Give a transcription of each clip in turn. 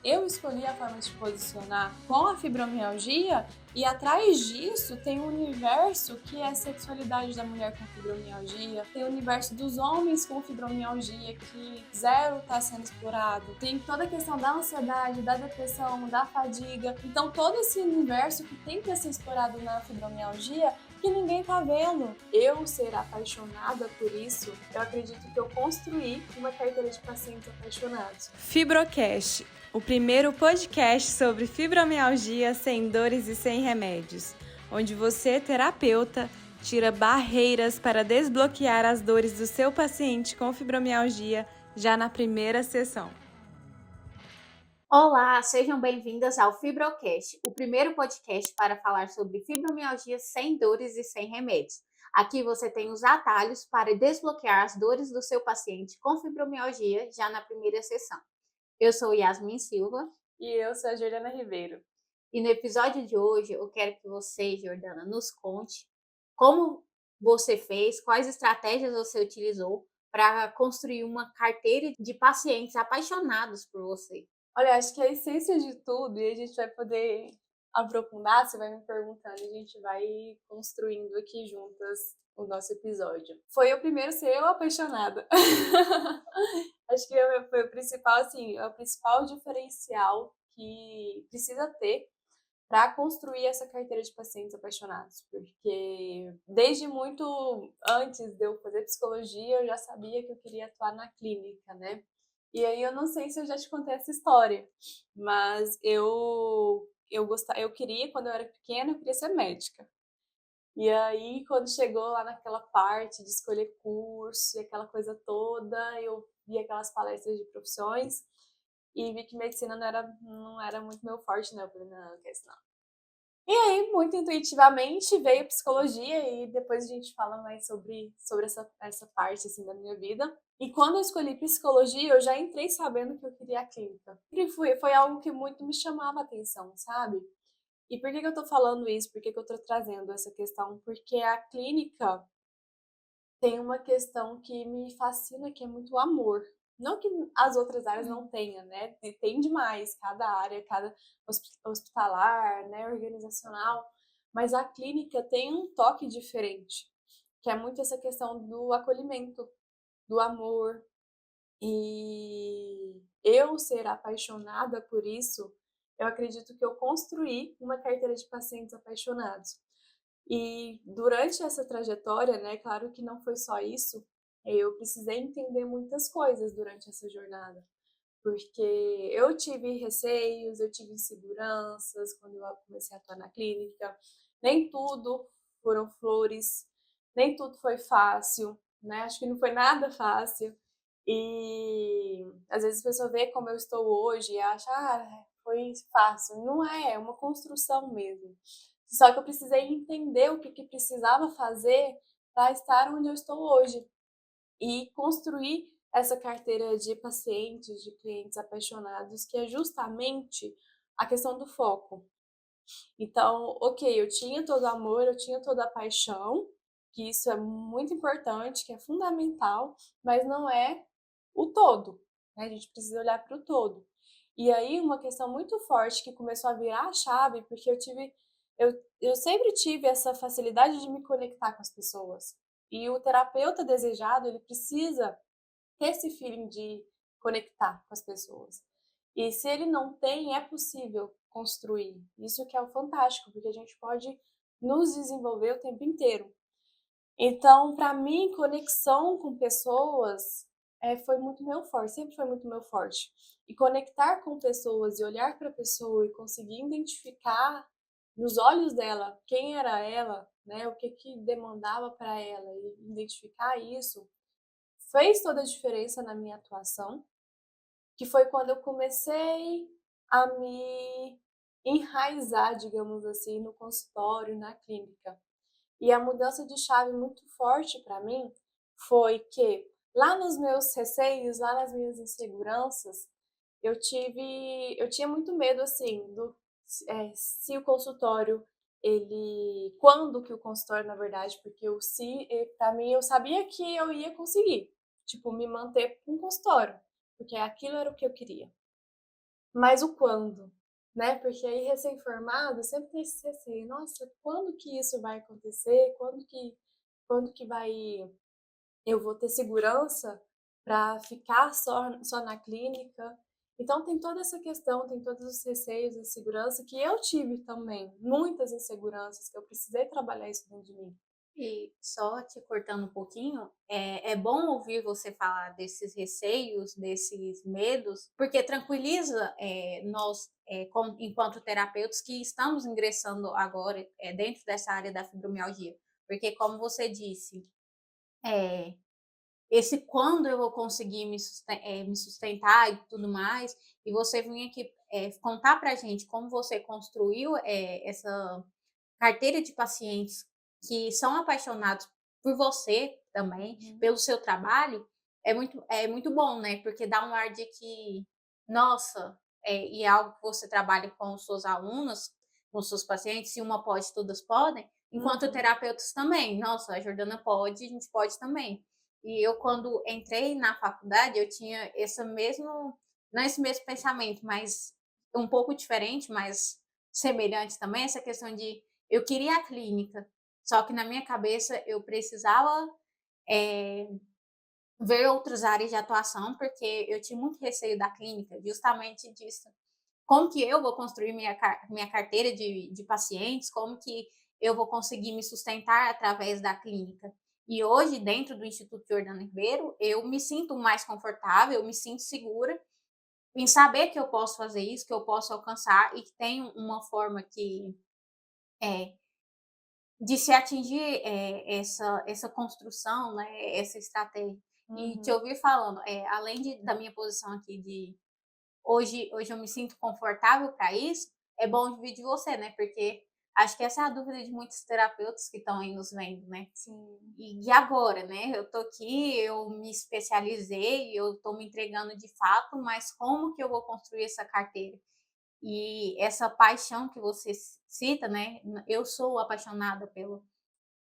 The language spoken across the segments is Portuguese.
eu escolhi a forma de posicionar com a fibromialgia e atrás disso tem um universo que é a sexualidade da mulher com fibromialgia, tem o universo dos homens com fibromialgia que zero está sendo explorado, tem toda a questão da ansiedade, da depressão, da fadiga, então todo esse universo que tem que ser explorado na fibromialgia que ninguém tá vendo. Eu ser apaixonada por isso, eu acredito que eu construí uma carteira de pacientes apaixonados. Fibrocast, o primeiro podcast sobre fibromialgia sem dores e sem remédios, onde você, terapeuta, tira barreiras para desbloquear as dores do seu paciente com fibromialgia já na primeira sessão. Olá, sejam bem-vindas ao Fibrocast, o primeiro podcast para falar sobre fibromialgia sem dores e sem remédios. Aqui você tem os atalhos para desbloquear as dores do seu paciente com fibromialgia já na primeira sessão. Eu sou Yasmin Silva. E eu sou a Jordana Ribeiro. E no episódio de hoje eu quero que você, Jordana, nos conte como você fez, quais estratégias você utilizou para construir uma carteira de pacientes apaixonados por você. Olha, acho que a essência de tudo, e a gente vai poder aprofundar, você vai me perguntando, e a gente vai construindo aqui juntas o nosso episódio. Foi o primeiro ser eu apaixonada. Acho que foi o principal, assim, é o principal diferencial que precisa ter para construir essa carteira de pacientes apaixonados, porque desde muito antes de eu fazer psicologia, eu já sabia que eu queria atuar na clínica, né? E aí eu não sei se eu já te contei essa história, mas eu queria, quando eu era pequena, eu queria ser médica. E aí, quando chegou lá naquela parte de escolher curso e aquela coisa toda, eu vi aquelas palestras de profissões e vi que medicina não era muito meu forte, né? Eu falei, não quero isso não. E aí, muito intuitivamente, veio psicologia e depois a gente fala mais sobre essa parte, assim, da minha vida. E quando eu escolhi psicologia, eu já entrei sabendo que eu queria a clínica. Foi algo que muito me chamava a atenção, sabe? E por que eu tô falando isso? Por que eu tô trazendo essa questão? Porque a clínica tem uma questão que me fascina, que é muito o amor. Não que as outras áreas não tenham, né? Tem demais, cada área, cada hospitalar, né, organizacional, mas a clínica tem um toque diferente, que é muito essa questão do acolhimento, do amor. E eu ser apaixonada por isso, eu acredito que eu construí uma carteira de pacientes apaixonados. E durante essa trajetória, né, claro que não foi só isso, eu precisei entender muitas coisas durante essa jornada, porque eu tive receios, eu tive inseguranças quando eu comecei a atuar na clínica, nem tudo foram flores, nem tudo foi fácil, né, acho que não foi nada fácil, e às vezes a pessoa vê como eu estou hoje e acha, foi fácil, não é uma construção mesmo. Só que eu precisei entender o que precisava fazer para estar onde eu estou hoje e construir essa carteira de pacientes, de clientes apaixonados, que é justamente a questão do foco. Então, ok, eu tinha todo o amor, eu tinha toda a paixão, que isso é muito importante, que é fundamental, mas não é o todo, né? A gente precisa olhar para o todo. E aí, uma questão muito forte que começou a virar a chave, porque eu sempre tive essa facilidade de me conectar com as pessoas. E o terapeuta desejado, ele precisa ter esse feeling de conectar com as pessoas. E se ele não tem, é possível construir. Isso que é o fantástico, porque a gente pode nos desenvolver o tempo inteiro. Então, para mim, conexão com pessoas foi muito meu forte, sempre foi muito meu forte. E conectar com pessoas e olhar para a pessoa e conseguir identificar nos olhos dela quem era ela, né, o que demandava para ela, e identificar isso, fez toda a diferença na minha atuação, que foi quando eu comecei a me enraizar, digamos assim, no consultório, na clínica. E a mudança de chave muito forte para mim foi que lá nos meus receios, lá nas minhas inseguranças, eu tinha muito medo assim se o consultório quando que o consultório, na verdade, porque o se para mim eu sabia que eu ia conseguir, tipo, me manter com o consultório, porque aquilo era o que eu queria. mas o quando, né? Porque aí recém-formado sempre tem esse receio, nossa, quando que isso vai acontecer? Quando que eu vou ter segurança para ficar só na clínica? Então tem toda essa questão, tem todos os receios e segurança que eu tive também, muitas inseguranças que eu precisei trabalhar isso dentro de mim. E só te cortando um pouquinho, é bom ouvir você falar desses receios, desses medos, porque tranquiliza nós, enquanto terapeutas, que estamos ingressando agora dentro dessa área da fibromialgia. Porque, como você disse, é, esse quando eu vou conseguir me sustentar e tudo mais, e você vir aqui contar para a gente como você construiu essa carteira de pacientes que são apaixonados por você também, pelo seu trabalho, é muito bom, né? Porque dá um ar de que, nossa, e é algo que você trabalha com suas alunas, com seus pacientes, se uma pode, todas podem, enquanto terapeutas também. Nossa, a Jordana pode, a gente pode também. E eu, quando entrei na faculdade, eu tinha não esse mesmo pensamento, mas um pouco diferente, mas semelhante também, essa questão de eu queria a clínica, só que na minha cabeça eu precisava ver outras áreas de atuação, porque eu tinha muito receio da clínica, justamente disso. Como que eu vou construir minha carteira de pacientes? Como que eu vou conseguir me sustentar através da clínica? E hoje, dentro do Instituto Jordana Ribeiro, eu me sinto mais confortável, eu me sinto segura em saber que eu posso fazer isso, que eu posso alcançar e que tem uma forma é, de se atingir essa construção, né, essa estratégia. E te Uhum. ouvir falando, além da minha posição aqui de hoje eu me sinto confortável para isso, é bom ouvir de você, né? Porque acho que essa é a dúvida de muitos terapeutas que estão aí nos vendo, né? Sim. E agora, né? Eu tô aqui, eu me especializei, eu tô me entregando de fato, mas como que eu vou construir essa carteira? E essa paixão que você cita, né? Eu sou apaixonada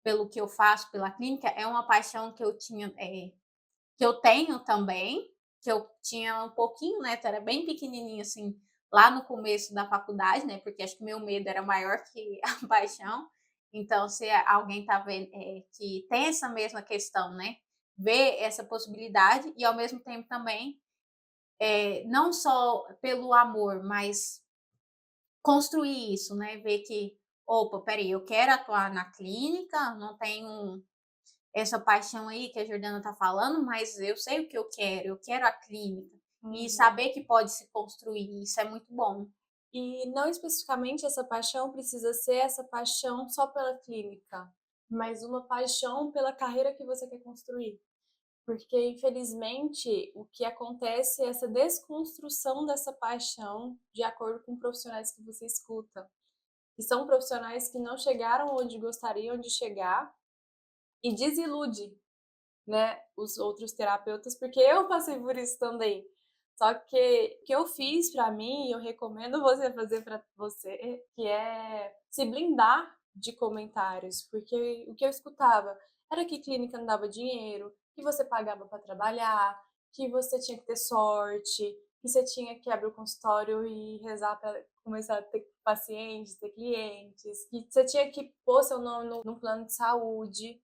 pelo que eu faço, pela clínica, é uma paixão que eu tinha, que eu tenho também, que eu tinha um pouquinho, né? Era bem pequenininho assim, lá no começo da faculdade, né? Porque acho que meu medo era maior que a paixão. Então, se alguém tá vendo que tem essa mesma questão, né? Ver essa possibilidade e ao mesmo tempo também, não só pelo amor, mas construir isso, né? Ver que, opa, peraí, eu quero atuar na clínica, não tenho essa paixão aí que a Jordana tá falando, mas eu sei o que eu quero a clínica. E Uhum. saber que pode se construir, isso é muito bom. E não especificamente essa paixão precisa ser essa paixão só pela clínica, mas uma paixão pela carreira que você quer construir. Porque, infelizmente, o que acontece é essa desconstrução dessa paixão de acordo com profissionais que você escuta. E são profissionais que não chegaram onde gostariam de chegar e desilude, né, os outros terapeutas, porque eu passei por isso também. Só que o que eu fiz para mim, eu recomendo você fazer para você, que é se blindar de comentários, porque o que eu escutava era que clínica não dava dinheiro, que você pagava para trabalhar, que você tinha que ter sorte, que você tinha que abrir o consultório e rezar para começar a ter pacientes, ter clientes, que você tinha que pôr seu nome no plano de saúde.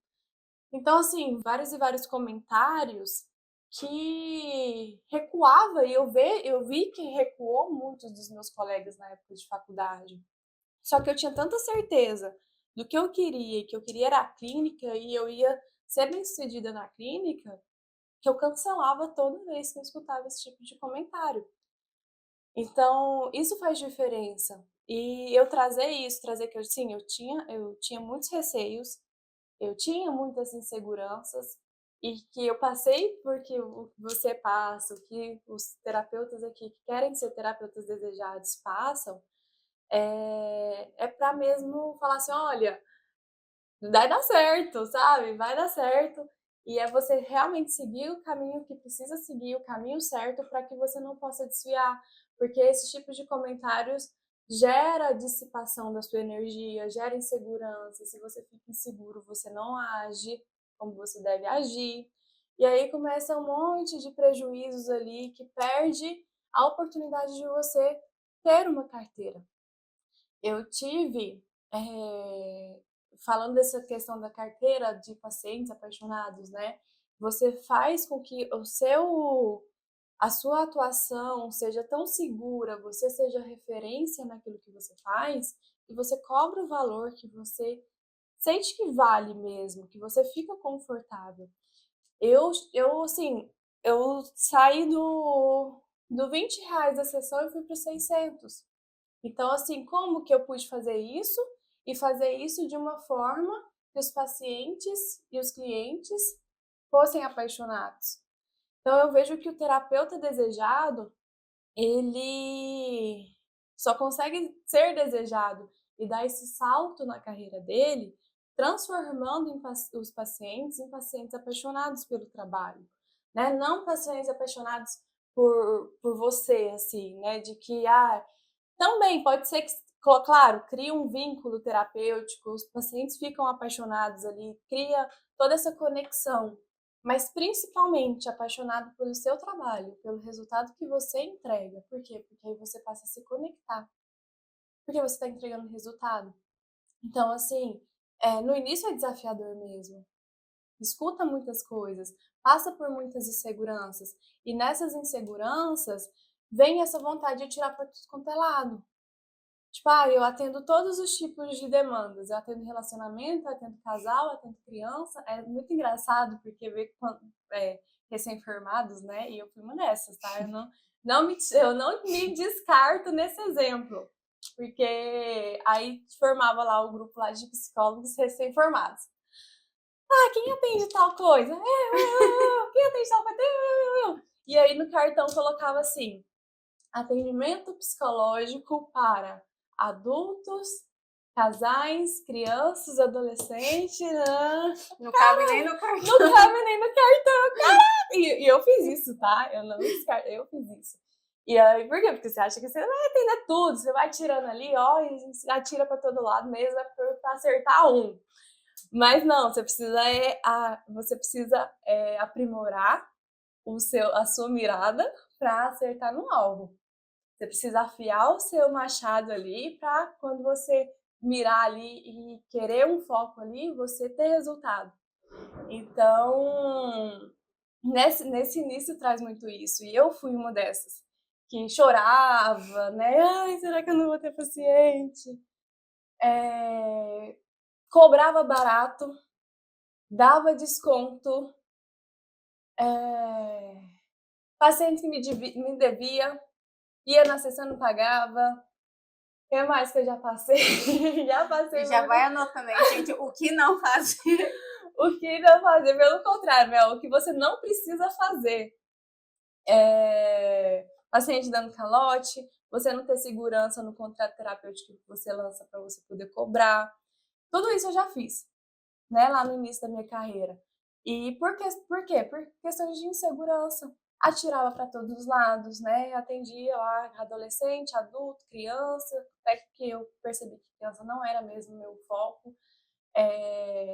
Então, assim, vários e vários comentários que recuava e eu vi que recuou muitos dos meus colegas na época de faculdade. Só que eu tinha tanta certeza do que eu queria, e que eu queria era a clínica e eu ia ser bem-sucedida na clínica, que eu cancelava toda vez que eu escutava esse tipo de comentário. Então, isso faz diferença. E eu trazer que eu, sim, eu tinha muitos receios, eu tinha muitas inseguranças e que eu passei porque o que você passa, o que os terapeutas aqui que querem ser terapeutas desejados passam, é para mesmo falar assim, olha, vai dar certo, sabe? Vai dar certo. E é você realmente seguir o caminho que precisa seguir, o caminho certo para que você não possa desviar, porque esse tipo de comentários gera dissipação da sua energia, gera insegurança. Se você fica inseguro, você não age como você deve agir. E aí começa um monte de prejuízos ali que perde a oportunidade de você ter uma carteira. Eu tive, falando dessa questão da carteira de pacientes apaixonados, né? Você faz com que a sua atuação seja tão segura, você seja referência naquilo que você faz, e você cobra o valor que você sente que vale mesmo, que você fica confortável. Assim, eu saí do R$ 20 da sessão e fui para 600. Então, assim, como que eu pude fazer isso? E fazer isso de uma forma que os pacientes e os clientes fossem apaixonados. Então, eu vejo que o terapeuta desejado, ele só consegue ser desejado e dar esse salto na carreira dele, transformando os pacientes em pacientes apaixonados pelo trabalho, né? Não pacientes apaixonados por você, assim, né? De que, também pode ser que, claro, cria um vínculo terapêutico, os pacientes ficam apaixonados ali, cria toda essa conexão, mas principalmente apaixonado pelo seu trabalho, pelo resultado que você entrega. Por quê? Porque aí você passa a se conectar, porque você está entregando resultado. Então, assim, no início é desafiador mesmo. Escuta muitas coisas, passa por muitas inseguranças, e nessas inseguranças vem essa vontade de tirar para tudo quanto é lado. Tipo, eu atendo todos os tipos de demandas. Eu atendo relacionamento, eu atendo casal, eu atendo criança. É muito engraçado, porque recém-formados, né? E eu fui uma dessas, tá? Eu não me descarto nesse exemplo. Porque aí formava lá o grupo lá de psicólogos recém-formados. Quem atende tal coisa? Quem atende tal coisa? Eu. E aí no cartão colocava assim: atendimento psicológico para adultos, casais, crianças, adolescentes. Não cabe nem no cartão. Não cabe nem no cartão, cara! E eu fiz isso, tá? Eu fiz isso. E aí, por quê? Porque você acha que você vai atender tudo, você vai tirando ali, ó, e atira pra todo lado mesmo, pra acertar um. Mas não, você precisa aprimorar a sua mirada para acertar no alvo. Você precisa afiar o seu machado ali para quando você mirar ali e querer um foco ali, você ter resultado. Então, nesse início traz muito isso. E eu fui uma dessas que chorava, né? Ai, será que eu não vou ter paciente? Cobrava barato, dava desconto, paciente que me devia, ia na sessão, não pagava. O que mais que eu já passei? Já passei. E já vai anotando aí, gente, o que não fazer. O que não fazer, pelo contrário, Mel, o que você não precisa fazer. Paciente dando calote, você não ter segurança no contrato terapêutico que você lança para você poder cobrar. Tudo isso eu já fiz, né, lá no início da minha carreira. E por quê? Por questões de insegurança. Atirava para todos os lados, né? Atendia lá adolescente, adulto, criança, até que eu percebi que criança não era mesmo o meu foco.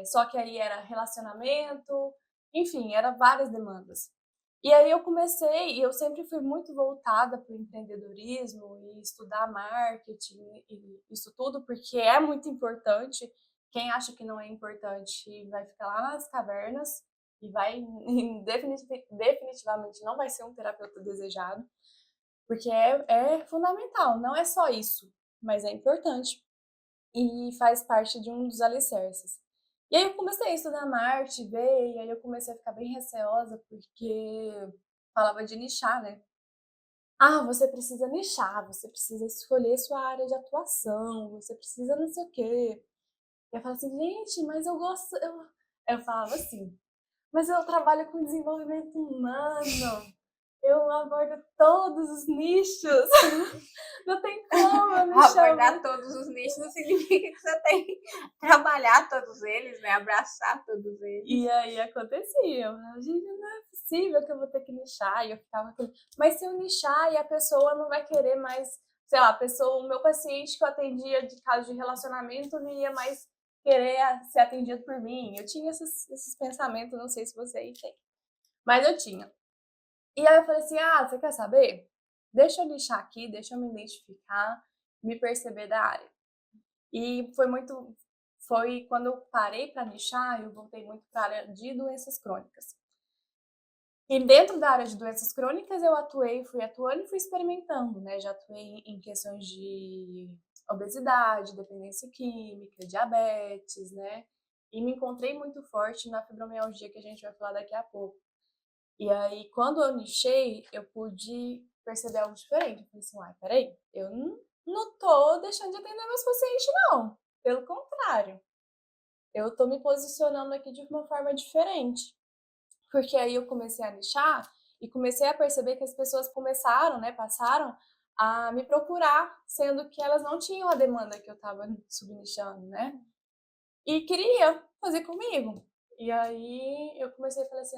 Só que aí era relacionamento, enfim, eram várias demandas. E aí eu comecei, e eu sempre fui muito voltada para o empreendedorismo e estudar marketing e isso tudo, porque é muito importante. Quem acha que não é importante vai ficar lá nas cavernas e definitivamente não vai ser um terapeuta desejado, porque é fundamental, não é só isso, mas é importante e faz parte de um dos alicerces. E aí eu comecei a estudar marketing, e aí eu comecei a ficar bem receosa, porque falava de nichar, né? Você precisa nichar, você precisa escolher sua área de atuação, você precisa não sei o quê. E eu falava assim, gente, mas eu gosto... Eu falava assim, mas eu trabalho com desenvolvimento humano, eu abordo todos os nichos. Não tem como eu me abordar todos os nichos não significa que você tem que trabalhar todos eles, né? Abraçar todos eles. E aí acontecia. Eu falava, gente, não é possível que eu vou ter que nichar. E eu ficava com... Mas se eu nichar e a pessoa não vai querer mais, sei lá, o meu paciente que eu atendia de caso de relacionamento não ia mais querer ser atendido por mim. Eu tinha esses pensamentos, não sei se você aí tem. Mas eu tinha. E aí eu falei assim, você quer saber? deixa eu nichar aqui, deixa eu me identificar, me perceber da área. E foi quando eu parei para nichar, eu voltei muito para a área de doenças crônicas. E dentro da área de doenças crônicas eu fui atuando e fui experimentando, né? Já atuei em questões de obesidade, dependência química, diabetes, né? E me encontrei muito forte na fibromialgia, que a gente vai falar daqui a pouco. E aí, quando eu nichei, eu pude perceber algo diferente. Eu falei assim, uai, peraí, eu não tô deixando de atender meus pacientes, não. Pelo contrário, eu tô me posicionando aqui de uma forma diferente. Porque aí eu comecei a nichar e comecei a perceber que as pessoas passaram a me procurar, sendo que elas não tinham a demanda que eu estava subnichando, né? E queria fazer comigo. E aí eu comecei a falar assim,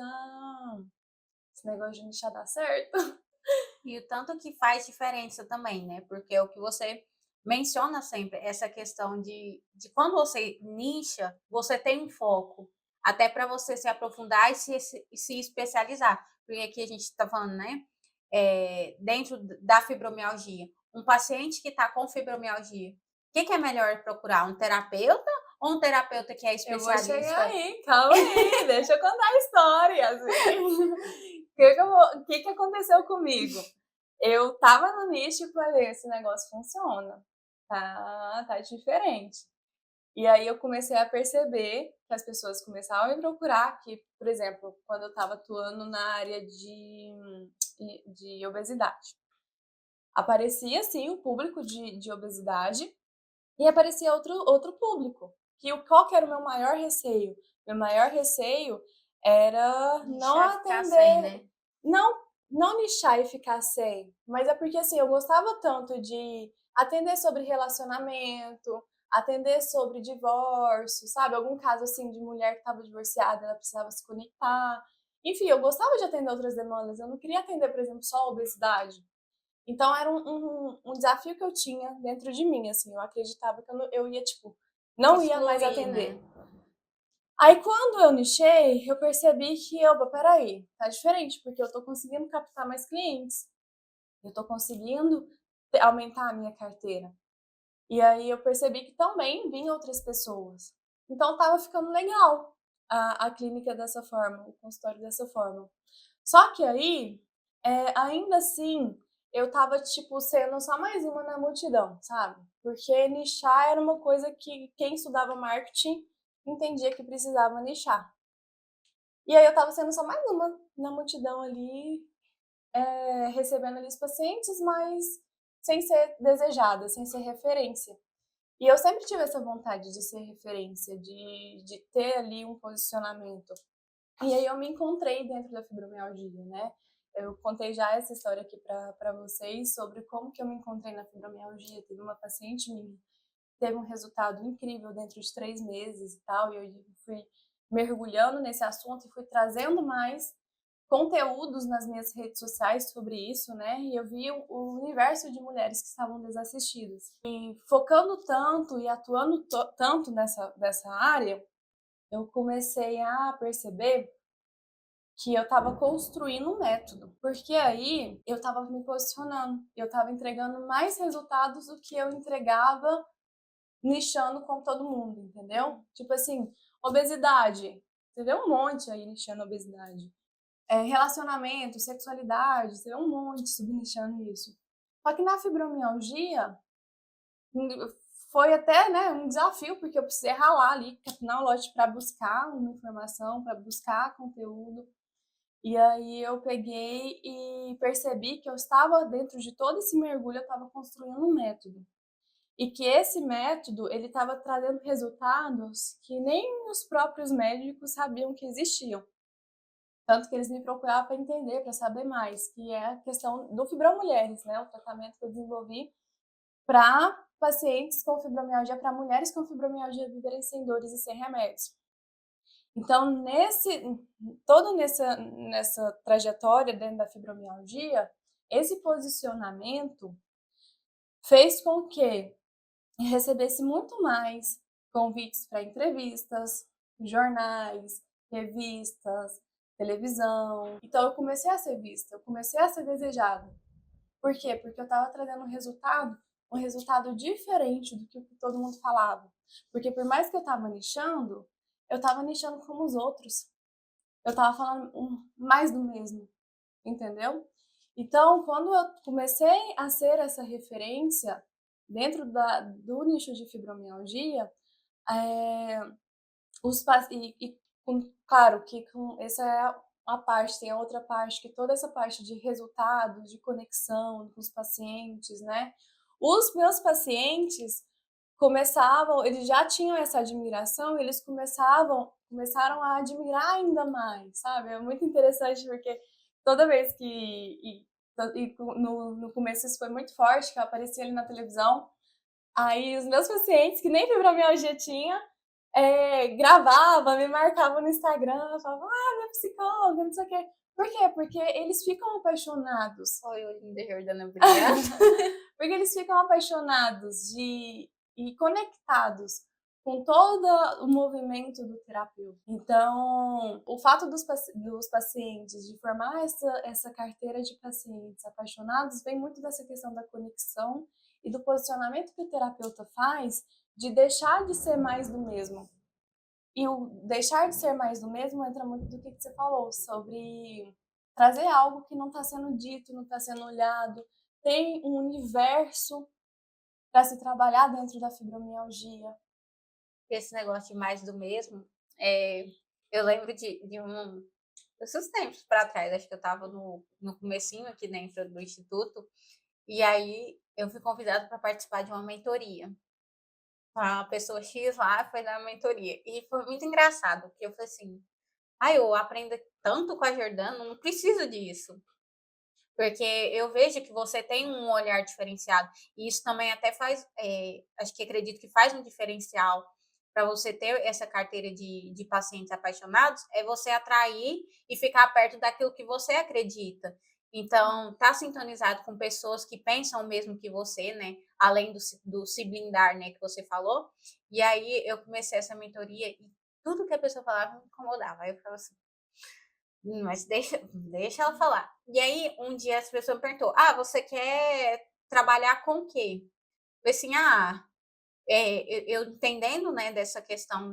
esse negócio de nichar dá certo. E o tanto que faz diferença também, né? Porque é o que você menciona sempre, essa questão de quando você nicha, você tem um foco, até para você se aprofundar e se especializar. Porque aqui a gente está falando, né? Dentro da fibromialgia, um paciente que está com fibromialgia, o que é melhor procurar? Um terapeuta ou um terapeuta que é Eu vou chegar especialista? aí, calma aí, deixa eu contar a história. Assim. O que aconteceu comigo? Eu tava no nicho e falei, esse negócio funciona, tá diferente. E aí eu comecei a perceber que as pessoas começavam a me procurar, que, por exemplo, quando eu estava atuando na área de obesidade. Aparecia, sim, o público de obesidade e aparecia outro público. Qual que era o meu maior receio? Meu maior receio era não atender, sem, né? não nichar e ficar sem, mas é porque assim, eu gostava tanto de atender sobre relacionamento, atender sobre divórcio, sabe? Algum caso assim de mulher que estava divorciada, ela precisava se conectar. Enfim, eu gostava de atender outras demandas, eu não queria atender, por exemplo, só a obesidade. Então era um desafio que eu tinha dentro de mim, assim, eu acreditava que eu ia, tipo, não ia mais atender. Né? Aí quando eu nichei, eu percebi que, opa, peraí, tá diferente, porque eu tô conseguindo captar mais clientes, eu tô conseguindo aumentar a minha carteira. E aí eu percebi que também vinham outras pessoas. Então tava ficando legal a clínica dessa forma, o consultório dessa forma. Só que aí, ainda assim, eu tava, tipo, sendo só mais uma na multidão, sabe? Porque nichar era uma coisa que quem estudava marketing entendia que precisava nichar. E aí eu tava sendo só mais uma na multidão ali, recebendo ali os pacientes, mas sem ser desejada, sem ser referência. E eu sempre tive essa vontade de ser referência, de ter ali um posicionamento. E aí eu me encontrei dentro da fibromialgia, né? Eu contei já essa história aqui para vocês sobre como que eu me encontrei na fibromialgia. Teve uma paciente minha, teve um resultado incrível dentro de 3 meses e tal, e eu fui mergulhando nesse assunto e fui trazendo mais conteúdos nas minhas redes sociais sobre isso, né? E eu vi o universo de mulheres que estavam desassistidas. E focando tanto e atuando tanto dessa área, eu comecei a perceber que eu estava construindo um método, porque aí eu estava me posicionando, eu estava entregando mais resultados do que eu entregava nichando com todo mundo, entendeu? Tipo assim, obesidade, você vê um monte aí nichando obesidade. Relacionamento, sexualidade, você vê um monte subnichando isso. Só que na fibromialgia, foi até, né, um desafio, porque eu precisei ralar ali, capinar o lote para buscar uma informação, para buscar conteúdo. E aí eu peguei e percebi que eu estava dentro de todo esse mergulho, eu estava construindo um método. E que esse método, ele estava trazendo resultados que nem os próprios médicos sabiam que existiam. Tanto que eles me procuravam para entender, para saber mais, que é a questão do Fibromulheres, né? O tratamento que eu desenvolvi para pacientes com fibromialgia, para mulheres com fibromialgia viverem sem dores e sem remédios. Então, nessa trajetória dentro da fibromialgia, esse posicionamento fez com que recebesse muito mais convites para entrevistas, jornais, revistas, televisão. Então, eu comecei a ser vista, eu comecei a ser desejada. Por quê? Porque eu estava trazendo um resultado diferente do que todo mundo falava. Porque por mais que eu estava nichando como os outros. Eu estava falando mais do mesmo, entendeu? Então, quando eu comecei a ser essa referência dentro do nicho de fibromialgia, é, claro que essa é uma parte, tem a outra parte, que toda essa parte de resultados, de conexão com os pacientes, né? Os meus pacientes eles já tinham essa admiração, eles começaram a admirar ainda mais, sabe? É muito interessante porque toda vez no começo isso foi muito forte, que eu aparecia ali na televisão, aí os meus pacientes, que nem fibromialgia tinha, gravavam, me marcavam no Instagram, falavam, minha psicóloga, não sei o quê. Por quê? Porque eles ficam apaixonados. Oi, Olinda Jordana, obrigada. Porque eles ficam apaixonados e conectados com todo o movimento do terapeuta. Então, o fato dos pacientes, de formar essa carteira de pacientes apaixonados, vem muito dessa questão da conexão e do posicionamento que o terapeuta faz de deixar de ser mais do mesmo. E o deixar de ser mais do mesmo entra muito do que você falou, sobre trazer algo que não está sendo dito, não está sendo olhado. Tem um universo para se trabalhar dentro da fibromialgia. Esse negócio de mais do mesmo, eu lembro de esses tempos para trás, acho que eu estava no comecinho aqui dentro do Instituto, e aí eu fui convidada para participar de uma mentoria. A pessoa X lá foi dar uma mentoria. E foi muito engraçado, porque eu falei assim, eu aprendo tanto com a Jordana, não preciso disso. Porque eu vejo que você tem um olhar diferenciado. E isso também até faz, acho que acredito que faz um diferencial para você ter essa carteira de pacientes apaixonados, é você atrair e ficar perto daquilo que você acredita. Então, tá sintonizado com pessoas que pensam o mesmo que você, né? Além do se blindar, né, que você falou. E aí eu comecei essa mentoria e tudo que a pessoa falava me incomodava. Aí eu ficava assim, mas deixa ela falar. E aí, um dia essa pessoa me perguntou, você quer trabalhar com o quê? Eu falei assim, eu entendendo, né, dessa questão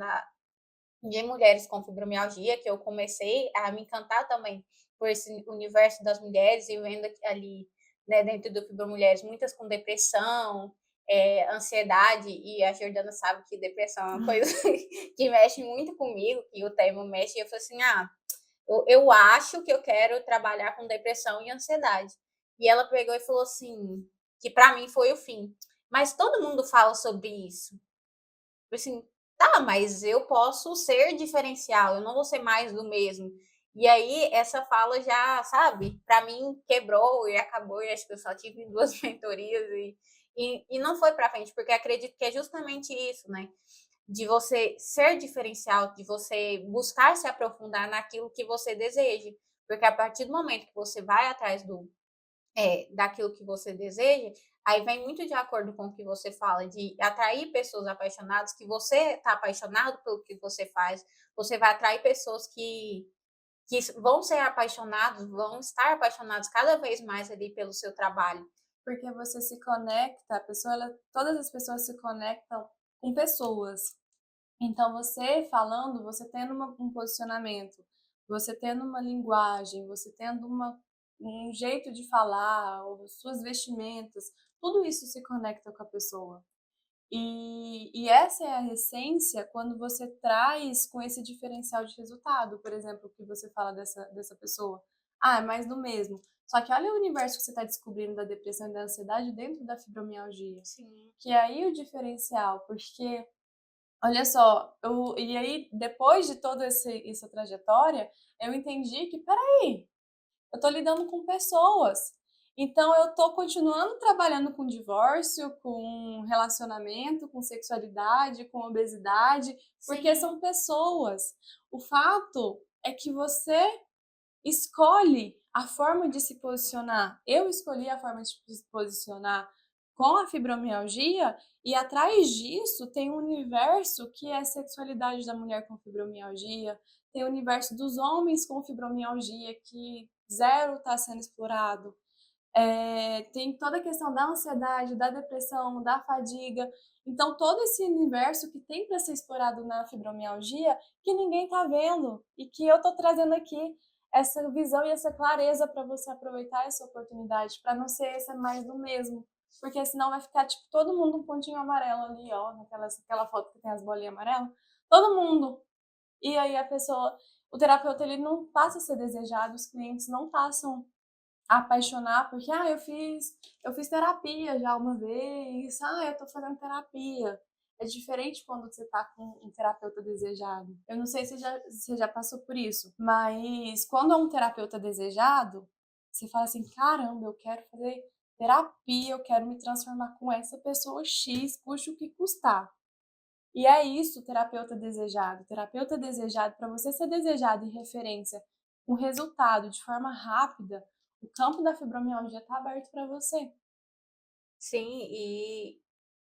de mulheres com fibromialgia, que eu comecei a me encantar também por esse universo das mulheres e vendo ali, né, dentro do Fibromulheres, muitas com depressão, ansiedade, e a Jordana sabe que depressão é uma coisa que mexe muito comigo, que o tema mexe, e eu falei assim, eu acho que eu quero trabalhar com depressão e ansiedade. E ela pegou e falou assim, que para mim foi o fim. Mas todo mundo fala sobre isso. Eu assim, tá, mas eu posso ser diferencial, eu não vou ser mais do mesmo. E aí, essa fala já, sabe, para mim quebrou e acabou, e acho que eu só tive 2 mentorias e não foi para frente, porque acredito que é justamente isso, né? De você ser diferencial, de você buscar se aprofundar naquilo que você deseja. Porque a partir do momento que você vai atrás daquilo que você deseja, aí vem muito de acordo com o que você fala, de atrair pessoas apaixonadas, que você está apaixonado pelo que você faz, você vai atrair pessoas que vão ser apaixonados, vão estar apaixonados cada vez mais ali pelo seu trabalho. Porque você se conecta, todas as pessoas se conectam com pessoas. Então, você falando, você tendo um posicionamento, você tendo uma linguagem, você tendo um jeito de falar, ou suas vestimentas, tudo isso se conecta com a pessoa. E essa é a essência quando você traz com esse diferencial de resultado, por exemplo, que você fala dessa pessoa. É mais do mesmo. Só que olha o universo que você está descobrindo da depressão e da ansiedade dentro da fibromialgia. Sim. Que é aí o diferencial, porque olha só, e aí, depois de toda essa trajetória, eu entendi que, peraí, eu tô lidando com pessoas. Então, eu tô continuando trabalhando com divórcio, com relacionamento, com sexualidade, com obesidade, porque Sim. são pessoas. O fato é que você escolhe a forma de se posicionar. Eu escolhi a forma de se posicionar com a fibromialgia e atrás disso tem um universo que é a sexualidade da mulher com fibromialgia, tem o universo dos homens com fibromialgia que zero está sendo explorado. Tem toda a questão da ansiedade, da depressão, da fadiga. Então, todo esse universo que tem para ser explorado na fibromialgia, que ninguém está vendo e que eu estou trazendo aqui essa visão e essa clareza para você aproveitar essa oportunidade, para não ser esse mais do mesmo. Porque senão vai ficar, tipo, todo mundo um pontinho amarelo ali, ó, naquela foto que tem as bolinhas amarelas. Todo mundo. E aí o terapeuta, ele não passa a ser desejado, os clientes não passam a apaixonar, porque, eu fiz terapia já uma vez, eu tô fazendo terapia. É diferente quando você tá com um terapeuta desejado. Eu não sei se você já passou por isso, mas quando é um terapeuta desejado, você fala assim, caramba, eu quero fazer terapia, eu quero me transformar com essa pessoa X, custe o que custar. E é isso, terapeuta desejado. Terapeuta desejado, para você ser desejado em referência com resultado de forma rápida, o campo da fibromialgia está aberto para você. Sim, e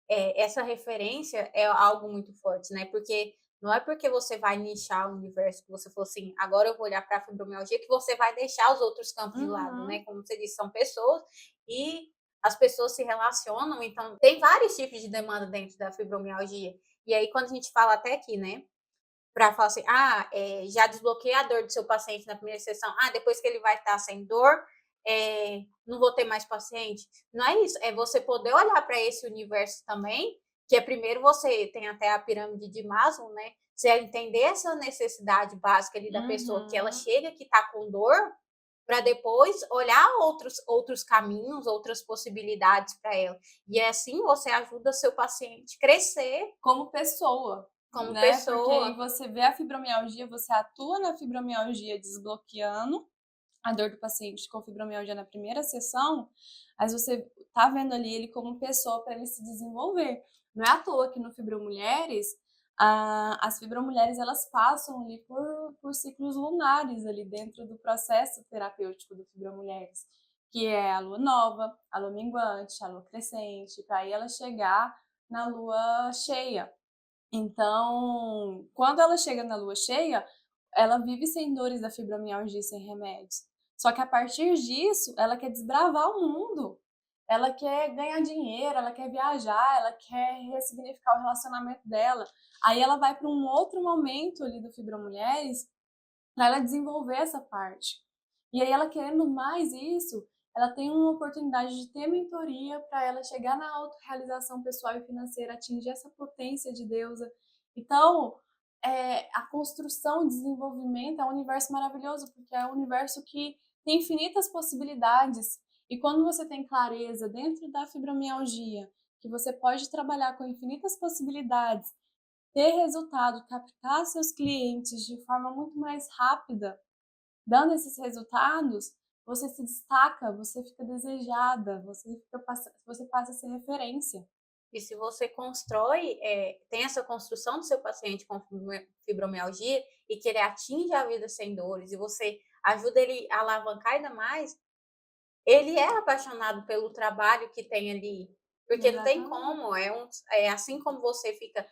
essa referência é algo muito forte, né? Porque não é porque você vai nichar o universo que você falou assim, agora eu vou olhar para a fibromialgia, que você vai deixar os outros campos de lado, né? Uhum. Como você disse, são pessoas e as pessoas se relacionam, então tem vários tipos de demanda dentro da fibromialgia. E aí, quando a gente fala até aqui, né? Para falar assim, já desbloqueei a dor do seu paciente na primeira sessão, depois que ele vai estar sem dor, não vou ter mais paciente. Não é isso, é você poder olhar para esse universo também, que é primeiro você tem até a pirâmide de Maslow, né? Você entender essa necessidade básica ali da pessoa, que ela Uhum. chega que está com dor, para depois olhar outros caminhos, outras possibilidades para ela. E assim você ajuda seu paciente a crescer Como pessoa, como né? Porque aí pessoa. você vê a fibromialgia, você atua na fibromialgia desbloqueando a dor do paciente com fibromialgia na primeira sessão, mas você tá vendo ali ele como pessoa para ele se desenvolver. Não é à toa que no Fibromulheres, as fibromulheres elas passam ali por ciclos lunares ali dentro do processo terapêutico do Fibromulheres, que é a lua nova, a lua minguante, a lua crescente, para aí ela chegar na lua cheia. Então, quando ela chega na lua cheia, ela vive sem dores da fibromialgia, sem remédios. Só que a partir disso, ela quer desbravar o mundo. Ela quer ganhar dinheiro, ela quer viajar, ela quer ressignificar o relacionamento dela. Aí ela vai para um outro momento ali do Fibromulheres para ela desenvolver essa parte. E aí ela querendo mais isso, ela tem uma oportunidade de ter mentoria para ela chegar na autorrealização pessoal e financeira, atingir essa potência de deusa. Então, a construção, o desenvolvimento é um universo maravilhoso, porque é um universo que tem infinitas possibilidades. E quando você tem clareza dentro da fibromialgia, que você pode trabalhar com infinitas possibilidades, ter resultado, captar seus clientes de forma muito mais rápida, dando esses resultados, você se destaca, você fica desejada, você passa a ser referência. E se você constrói, tem essa construção do seu paciente com fibromialgia e que ele atinge a vida sem dores e você ajuda ele a alavancar ainda mais, ele é apaixonado pelo trabalho que tem ali, porque não tem Exatamente. como, assim como você fica,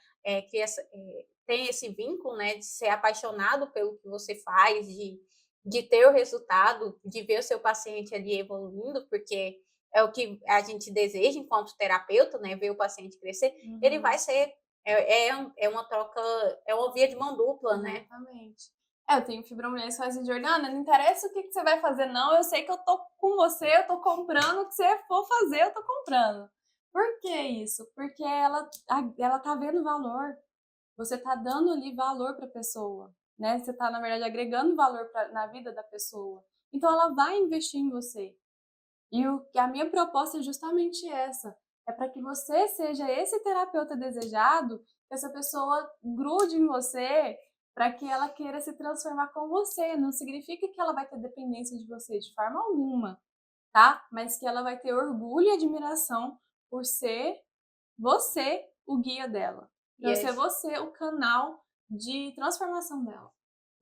tem esse vínculo, né, de ser apaixonado pelo que você faz, de ter o resultado, de ver o seu paciente ali evoluindo, porque é o que a gente deseja enquanto terapeuta, né, ver o paciente crescer, ele vai Uhum. ser, é uma troca, é uma via de mão dupla, né? Exatamente. Eu tenho fibromulheres que falam assim, Jordana, não interessa o que você vai fazer, não. Eu sei que eu tô com você, eu tô comprando o que você for fazer, eu tô comprando. Por que isso? Porque ela tá vendo valor. Você tá dando ali valor para a pessoa, né? Você tá, na verdade, agregando valor na vida da pessoa. Então, ela vai investir em você. E a minha proposta é justamente essa. É para que você seja esse terapeuta desejado, que essa pessoa grude em você, para que ela queira se transformar com você. Não significa que ela vai ter dependência de você de forma alguma, tá? Mas que ela vai ter orgulho e admiração por ser você o guia dela. E, Para ser você o canal de transformação dela.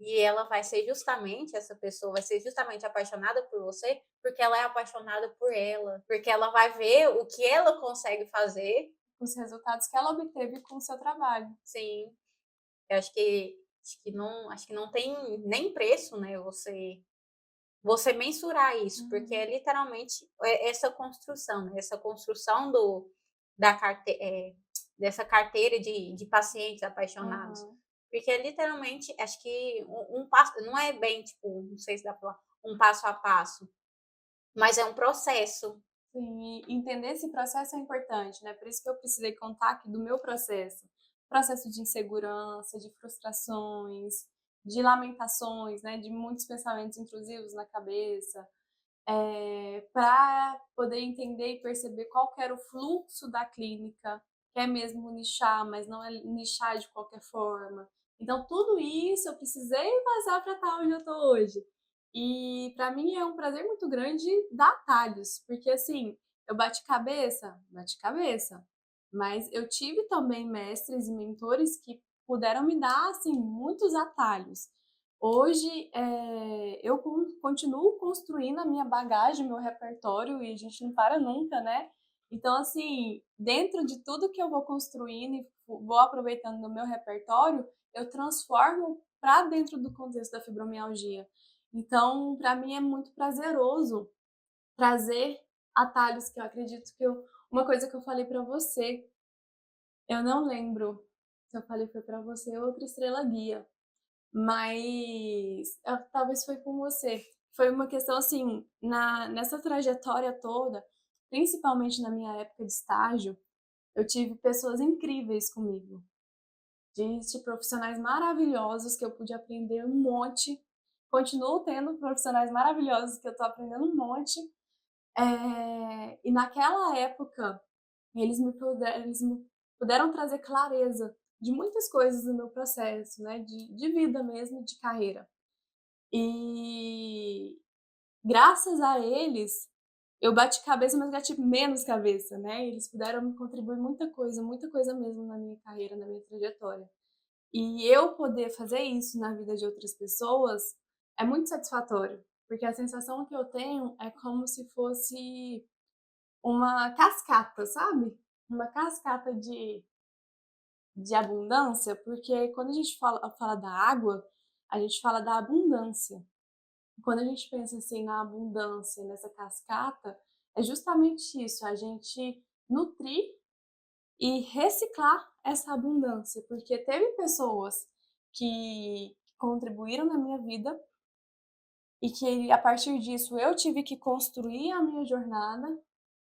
e ela vai ser justamente, essa pessoa vai ser justamente apaixonada por você, porque ela é apaixonada por ela, porque ela vai ver o que ela consegue fazer. Os resultados que ela obteve com o seu trabalho. Sim, eu acho que não tem nem preço, né? Você você mensurar isso, porque é Uhum. literalmente essa construção, né? Essa construção dessa carteira de pacientes apaixonados. Aham. Porque é literalmente, acho que um passo, não é bem, tipo, não sei se dá pra falar, um passo a passo, mas é um processo. Sim, e entender esse processo é importante, né, por isso que eu precisei contar aqui do meu processo. Processo de insegurança, de frustrações, de lamentações, né, de muitos pensamentos intrusivos na cabeça, para poder entender e perceber qual que era o fluxo da clínica, que é mesmo nichar, mas não é nichar de qualquer forma. Então tudo isso eu precisei passar para estar onde eu estou hoje. E para mim é um prazer muito grande dar atalhos, porque assim, eu bati cabeça, mas eu tive também mestres e mentores que puderam me dar assim muitos atalhos. Hoje, eu continuo construindo a minha bagagem, meu repertório, e a gente não para nunca, né. Então, assim, dentro de tudo que eu vou construindo e vou aproveitando do meu repertório, eu transformo para dentro do contexto da fibromialgia. Então, para mim é muito prazeroso trazer atalhos que eu acredito que eu uma coisa que eu falei para você, eu não lembro se eu falei foi para você ou outra estrela guia. Mas talvez foi com você. Foi uma questão assim, nessa trajetória toda, principalmente na minha época de estágio, eu tive pessoas incríveis comigo, de profissionais maravilhosos que eu pude aprender um monte. Continuo tendo profissionais maravilhosos que eu estou aprendendo um monte. E naquela época, eles me puderam trazer clareza de muitas coisas no meu processo, né, de vida mesmo, de carreira. E graças a eles, eu bati cabeça, mas bati menos cabeça, né, eles puderam me contribuir muita coisa mesmo na minha carreira, na minha trajetória. E eu poder fazer isso na vida de outras pessoas é muito satisfatório, porque a sensação que eu tenho é como se fosse uma cascata, sabe? Uma cascata de abundância, porque quando a gente fala da água, a gente fala da abundância. Quando a gente pensa assim na abundância, nessa cascata, é justamente isso, a gente nutrir e reciclar essa abundância, porque teve pessoas que contribuíram na minha vida e que a partir disso eu tive que construir a minha jornada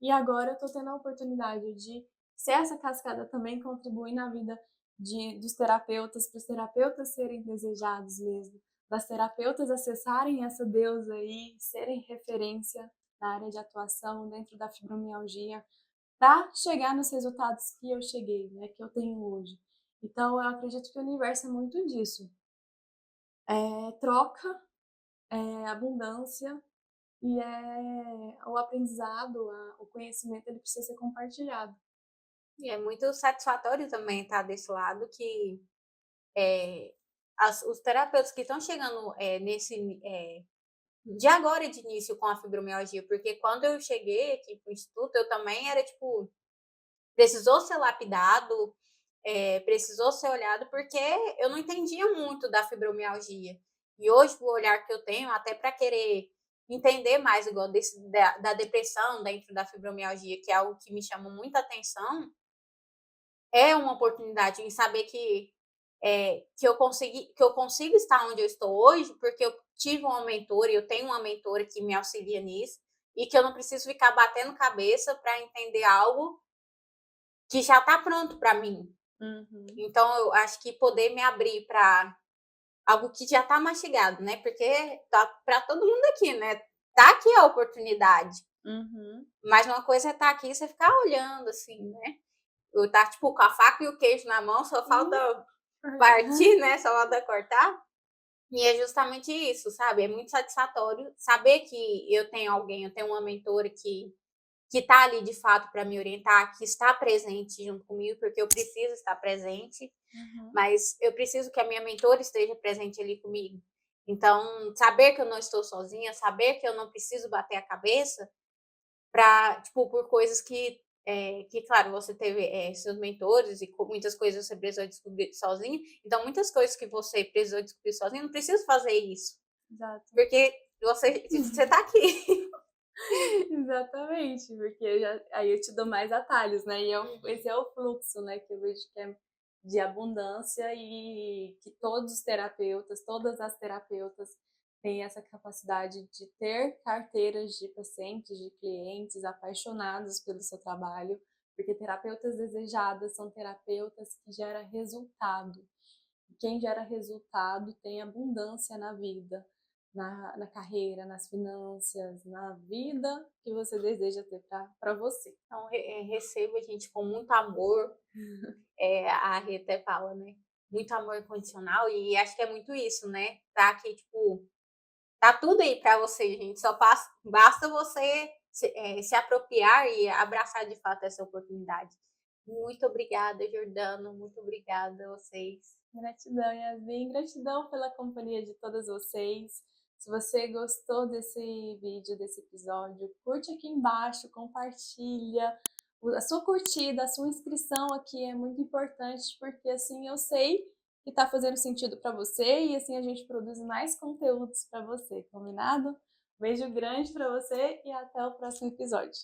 e agora eu estou tendo a oportunidade de ser essa cascada também contribuir na vida dos terapeutas, para os terapeutas serem desejados mesmo, das terapeutas acessarem essa deusa aí, serem referência na área de atuação dentro da fibromialgia, para chegar nos resultados que eu cheguei, né, que eu tenho hoje. Então eu acredito que o universo é muito disso. Troca, abundância e o aprendizado, o conhecimento, ele precisa ser compartilhado. E é muito satisfatório também estar desse lado que os terapeutas que estão chegando de agora de início com a fibromialgia, porque quando eu cheguei aqui para o instituto, eu também era tipo, precisou ser lapidado, precisou ser olhado, porque eu não entendia muito da fibromialgia. E hoje, o olhar que eu tenho, até para querer entender mais, igual da depressão dentro da fibromialgia, que é algo que me chama muita atenção, é uma oportunidade em saber que eu consigo estar onde eu estou hoje, porque eu tive uma mentora, e eu tenho uma mentora que me auxilia nisso, e que eu não preciso ficar batendo cabeça para entender algo que já está pronto para mim. Uhum, Então, eu acho que poder me abrir para algo que já está mastigado, né? Porque tá para todo mundo aqui, né? Tá aqui a oportunidade. uhum, Mas uma coisa é estar aqui e você ficar olhando, assim, né? Eu tá, tipo, com a faca e o queijo na mão, só sim, falta verdade. partir, né? Só falta cortar. E é justamente isso, sabe? É muito satisfatório saber que eu tenho alguém, eu tenho uma mentora que está ali de fato para me orientar, que está presente junto comigo, porque eu preciso estar presente, Uhum. mas eu preciso que a minha mentora esteja presente ali comigo. Então, saber que eu não estou sozinha, saber que eu não preciso bater a cabeça para, tipo, por coisas que, claro, você teve seus mentores e muitas coisas você precisou descobrir sozinha. Então, muitas coisas que você precisou descobrir sozinha, não preciso fazer isso. Exato. Porque você tá aqui. Exatamente, porque aí eu te dou mais atalhos, né? Esse é o fluxo, né? Que eu vejo que é de abundância e que todos os terapeutas, todas as terapeutas têm essa capacidade de ter carteiras de pacientes, de clientes apaixonados pelo seu trabalho, porque terapeutas desejadas são terapeutas que geram resultado. Quem gera resultado tem abundância na vida, na carreira, nas finanças, na vida que você deseja ter para você. Então, receba a gente com muito amor. A Rê até fala, né? Muito amor incondicional. E acho que é muito isso, né? Tá aqui, tipo, tá tudo aí para você, gente. Basta você se apropriar e abraçar de fato essa oportunidade. Muito obrigada, Jordano. Muito obrigada a vocês. Gratidão, Yasmin. Gratidão pela companhia de todas vocês. Se você gostou desse vídeo, desse episódio, curte aqui embaixo, compartilha. A sua curtida, a sua inscrição aqui é muito importante, porque assim eu sei que está fazendo sentido para você e assim a gente produz mais conteúdos para você, combinado? Beijo grande para você e até o próximo episódio.